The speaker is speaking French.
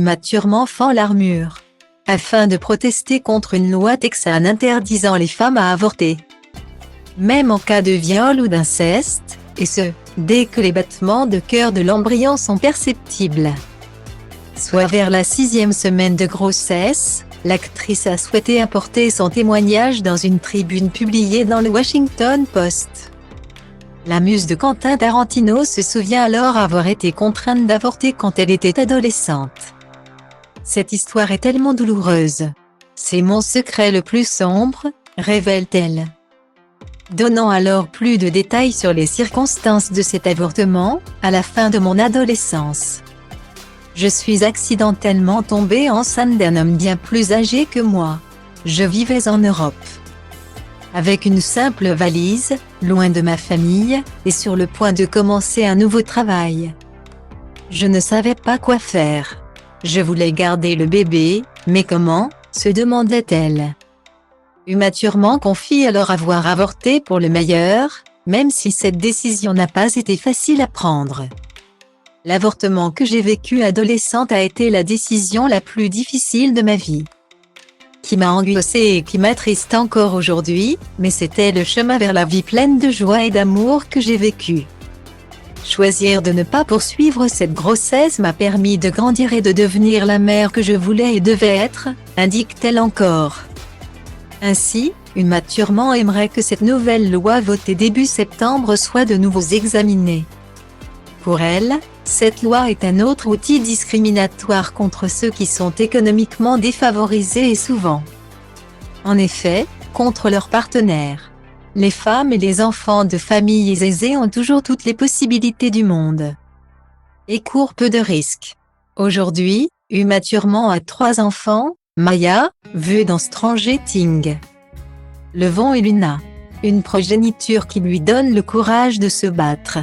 immaturement fend l'armure, afin de protester contre une loi texane interdisant les femmes à avorter. Même en cas de viol ou d'inceste, et ce, dès que les battements de cœur de l'embryon sont perceptibles. Soit vers la 6e semaine de grossesse, l'actrice a souhaité apporter son témoignage dans une tribune publiée dans le Washington Post. La muse de Quentin Tarantino se souvient alors avoir été contrainte d'avorter quand elle était adolescente. Cette histoire est tellement douloureuse. C'est mon secret le plus sombre, révèle-t-elle. Donnant alors plus de détails sur les circonstances de cet avortement, à la fin de mon adolescence. Je suis accidentellement tombée enceinte d'un homme bien plus âgé que moi. Je vivais en Europe. Avec une simple valise, loin de ma famille, et sur le point de commencer un nouveau travail. Je ne savais pas quoi faire. Je voulais garder le bébé, mais comment, se demandait-elle. Immaturement confie alors avoir avorté pour le meilleur, même si cette décision n'a pas été facile à prendre. L'avortement que j'ai vécu adolescente a été la décision la plus difficile de ma vie. Qui m'a angoissée et qui m'attriste encore aujourd'hui, mais c'était le chemin vers la vie pleine de joie et d'amour que j'ai vécu. Choisir de ne pas poursuivre cette grossesse m'a permis de grandir et de devenir la mère que je voulais et devais être, indique-t-elle encore. Ainsi, immaturement aimerait que cette nouvelle loi votée début septembre soit de nouveau examinée. Pour elle, cette loi est un autre outil discriminatoire contre ceux qui sont économiquement défavorisés et souvent, en effet, contre leurs partenaires. Les femmes et les enfants de familles aisées ont toujours toutes les possibilités du monde et courent peu de risques. Aujourd'hui, immaturement a 3 enfants, Maya, vue dans Stranger Things, Levon et Luna. Une progéniture qui lui donne le courage de se battre.